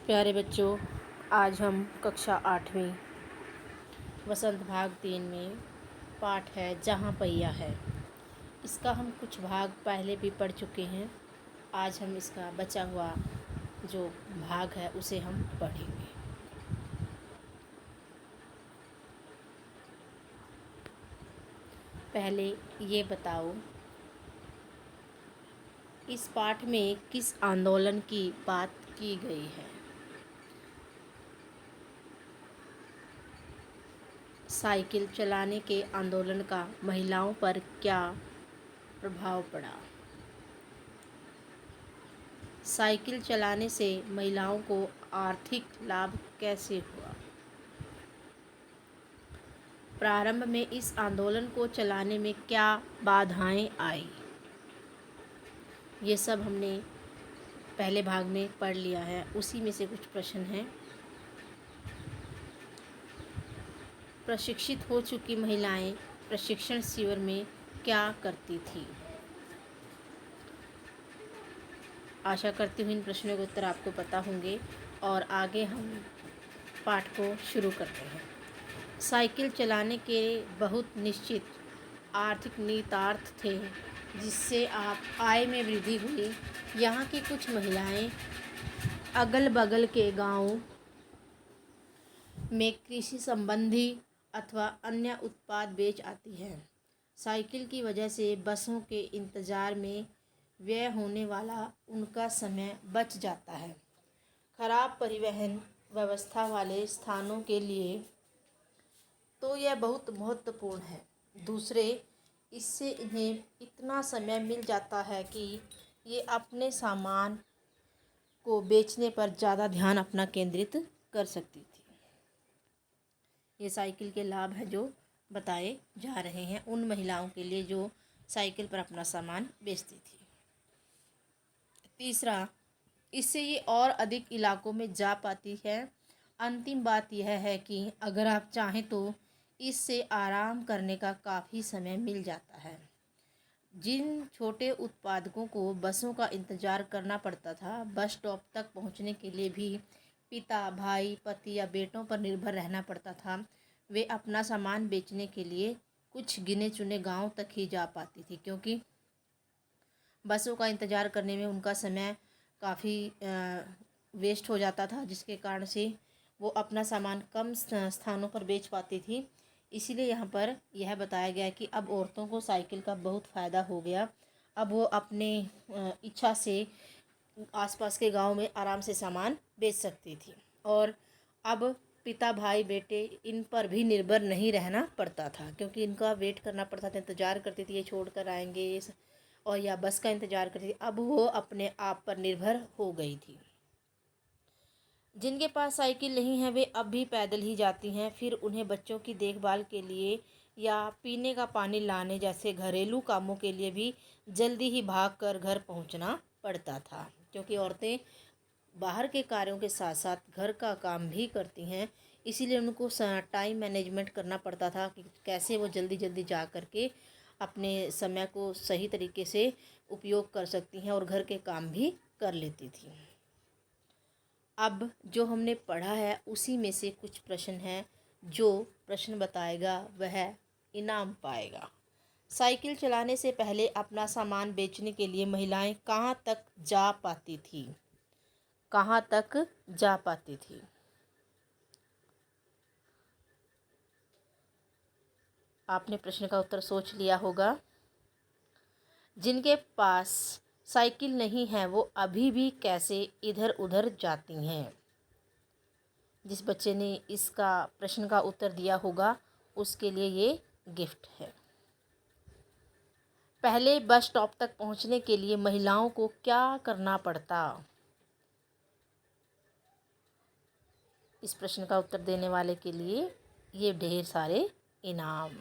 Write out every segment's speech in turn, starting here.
प्यारे बच्चों, आज हम कक्षा 8वीं वसंत भाग 3 में पाठ है जहाँ पहिया है। इसका हम कुछ भाग पहले भी पढ़ चुके हैं। आज हम इसका बचा हुआ जो भाग है उसे हम पढ़ेंगे। पहले ये बताओ, इस पाठ में किस आंदोलन की बात की गई है? साइकिल चलाने के आंदोलन का महिलाओं पर क्या प्रभाव पड़ा? साइकिल चलाने से महिलाओं को आर्थिक लाभ कैसे हुआ? प्रारंभ में इस आंदोलन को चलाने में क्या बाधाएं आई? ये सब हमने पहले भाग में पढ़ लिया है। उसी में से कुछ प्रश्न हैं। प्रशिक्षित हो चुकी महिलाएं प्रशिक्षण शिविर में क्या करती थी? आशा करती हूँ इन प्रश्नों के उत्तर आपको पता होंगे और आगे हम पाठ को शुरू करते हैं। साइकिल चलाने के बहुत निश्चित आर्थिक निहितार्थ थे, जिससे आप आय में वृद्धि हुई। यहाँ की कुछ महिलाएं अगल बगल के गांवों में कृषि संबंधी अथवा अन्य उत्पाद बेच आती हैं। साइकिल की वजह से बसों के इंतज़ार में व्यय होने वाला उनका समय बच जाता है। खराब परिवहन व्यवस्था वाले स्थानों के लिए तो यह बहुत महत्वपूर्ण है। दूसरे, इससे इन्हें इतना समय मिल जाता है कि ये अपने सामान को बेचने पर ज़्यादा ध्यान अपना केंद्रित कर सकती थी। ये साइकिल के लाभ है जो बताए जा रहे हैं उन महिलाओं के लिए जो साइकिल पर अपना सामान बेचती थी। तीसरा, इससे ये और अधिक इलाकों में जा पाती है। अंतिम बात यह है कि अगर आप चाहें तो इससे आराम करने का काफ़ी समय मिल जाता है। जिन छोटे उत्पादकों को बसों का इंतज़ार करना पड़ता था, बस स्टॉप तक पहुंचने के लिए भी पिता, भाई, पति या बेटों पर निर्भर रहना पड़ता था। वे अपना सामान बेचने के लिए कुछ गिने चुने गांव तक ही जा पाती थी, क्योंकि बसों का इंतज़ार करने में उनका समय काफ़ी वेस्ट हो जाता था, जिसके कारण से वो अपना सामान कम स्थानों पर बेच पाती थी। इसीलिए यहाँ पर यह बताया गया कि अब औरतों को साइकिल का बहुत फ़ायदा हो गया। अब वो अपने इच्छा से आसपास के गांव में आराम से सामान बेच सकती थी और अब पिता, भाई, बेटे इन पर भी निर्भर नहीं रहना पड़ता था, क्योंकि इनका वेट करना पड़ता था, इंतज़ार करती थी ये छोड़ कर आएंगे और या बस का इंतज़ार करती थी। अब वो अपने आप पर निर्भर हो गई थी। जिनके पास साइकिल नहीं है वे अब भी पैदल ही जाती हैं। फिर उन्हें बच्चों की देखभाल के लिए या पीने का पानी लाने जैसे घरेलू कामों के लिए भी जल्दी ही भागकर घर पहुंचना पड़ता था, क्योंकि औरतें बाहर के कार्यों के साथ साथ घर का काम भी करती हैं। इसीलिए उनको टाइम मैनेजमेंट करना पड़ता था कि कैसे वो जल्दी जल्दी जा कर के अपने समय को सही तरीके से उपयोग कर सकती हैं और घर के काम भी कर लेती थी। अब जो हमने पढ़ा है उसी में से कुछ प्रश्न हैं। जो प्रश्न बताएगा वह इनाम पाएगा। साइकिल चलाने से पहले अपना सामान बेचने के लिए महिलाएं कहाँ तक जा पाती थी? कहाँ तक जा पाती थी? आपने प्रश्न का उत्तर सोच लिया होगा। जिनके पास साइकिल नहीं है वो अभी भी कैसे इधर उधर जाती हैं? जिस बच्चे ने इसका प्रश्न का उत्तर दिया होगा उसके लिए ये गिफ्ट है। पहले बस स्टॉप तक पहुंचने के लिए महिलाओं को क्या करना पड़ता? इस प्रश्न का उत्तर देने वाले के लिए ये ढेर सारे इनाम।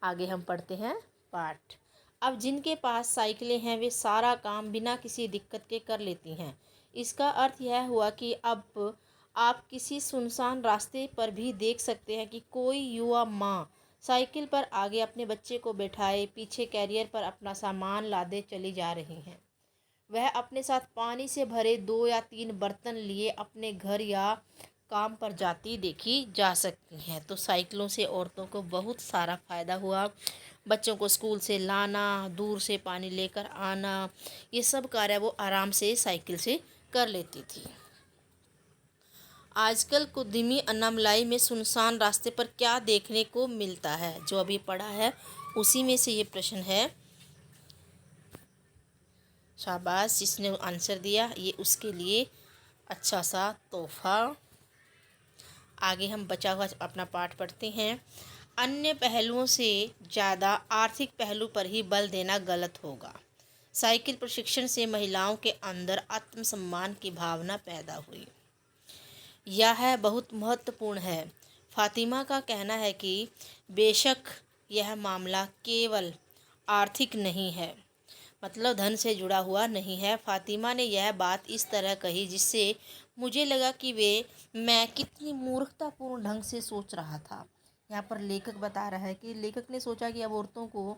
आगे हम पढ़ते हैं पाठ। अब जिनके पास साइकिलें हैं वे सारा काम बिना किसी दिक्कत के कर लेती हैं। इसका अर्थ यह हुआ कि अब आप किसी सुनसान रास्ते पर भी देख सकते हैं कि कोई युवा माँ साइकिल पर आगे अपने बच्चे को बैठाए पीछे कैरियर पर अपना सामान लादे चली जा रही हैं। वह अपने साथ पानी से भरे 2 या 3 बर्तन लिए अपने घर या काम पर जाती देखी जा सकती हैं। तो साइकिलों से औरतों को बहुत सारा फ़ायदा हुआ। बच्चों को स्कूल से लाना, दूर से पानी लेकर आना, ये सब कार्य वो आराम से साइकिल से कर लेती थी। आजकल कुद्यमी अनामलाई में सुनसान रास्ते पर क्या देखने को मिलता है? जो अभी पढ़ा है उसी में से ये प्रश्न है। शाबाश, जिसने आंसर दिया ये उसके लिए अच्छा सा तोहफा। आगे हम बचा हुआ अपना पाठ पढ़ते हैं। अन्य पहलुओं से ज़्यादा आर्थिक पहलू पर ही बल देना गलत होगा। साइकिल प्रशिक्षण से महिलाओं के अंदर आत्मसम्मान की भावना पैदा हुई। यह बहुत महत्वपूर्ण है। फातिमा का कहना है कि बेशक यह मामला केवल आर्थिक नहीं है, मतलब धन से जुड़ा हुआ नहीं है। फातिमा ने यह बात इस तरह कही जिससे मुझे लगा कि मैं कितनी मूर्खतापूर्ण ढंग से सोच रहा था। यहाँ पर लेखक बता रहा है कि लेखक ने सोचा कि अब औरतों को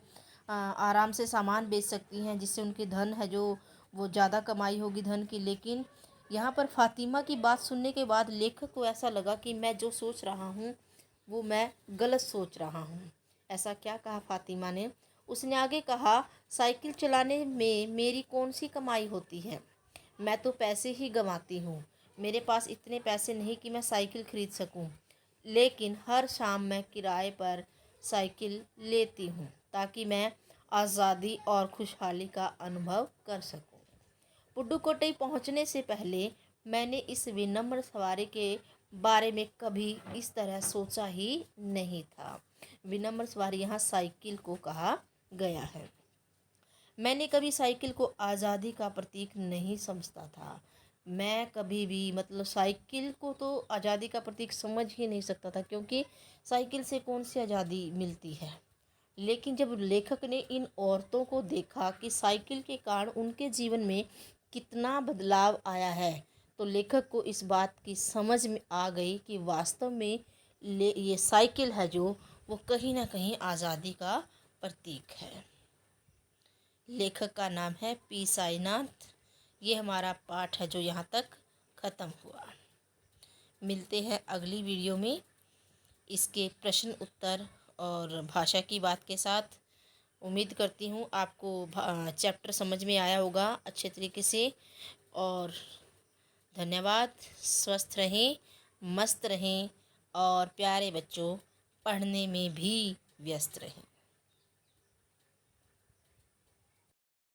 आराम से सामान बेच सकती हैं, जिससे उनकी धन है जो वो ज़्यादा कमाई होगी धन की। लेकिन यहाँ पर फातिमा की बात सुनने के बाद लेखक को ऐसा लगा कि मैं जो सोच रहा हूँ वो मैं गलत सोच रहा हूँ। ऐसा क्या कहा फातिमा ने? उसने आगे कहा, साइकिल चलाने में मेरी कौन सी कमाई होती है? मैं तो पैसे ही गंवाती हूँ। मेरे पास इतने पैसे नहीं कि मैं साइकिल खरीद सकूँ, लेकिन हर शाम मैं किराए पर साइकिल लेती हूँ ताकि मैं आज़ादी और खुशहाली का अनुभव कर सकूँ। पुडुकोट्टई पहुँचने से पहले मैंने इस विनम्र सवारी के बारे में कभी इस तरह सोचा ही नहीं था। विनम्र सवारी यहाँ साइकिल को कहा गया है। मैंने कभी साइकिल को आज़ादी का प्रतीक नहीं समझता था। मैं कभी भी मतलब साइकिल को तो आज़ादी का प्रतीक समझ ही नहीं सकता था, क्योंकि साइकिल से कौन सी आज़ादी मिलती है। लेकिन जब लेखक ने इन औरतों को देखा कि साइकिल के कारण उनके जीवन में कितना बदलाव आया है, तो लेखक को इस बात की समझ में आ गई कि वास्तव में ये साइकिल है जो वो कहीं ना कहीं आज़ादी का प्रतीक है। लेखक का नाम है पी साईनाथ। ये हमारा पाठ है जो यहाँ तक ख़त्म हुआ। मिलते हैं अगली वीडियो में इसके प्रश्न उत्तर और भाषा की बात के साथ। उम्मीद करती हूँ आपको चैप्टर समझ में आया होगा अच्छे तरीके से। और धन्यवाद। स्वस्थ रहें, मस्त रहें और प्यारे बच्चों पढ़ने में भी व्यस्त रहें।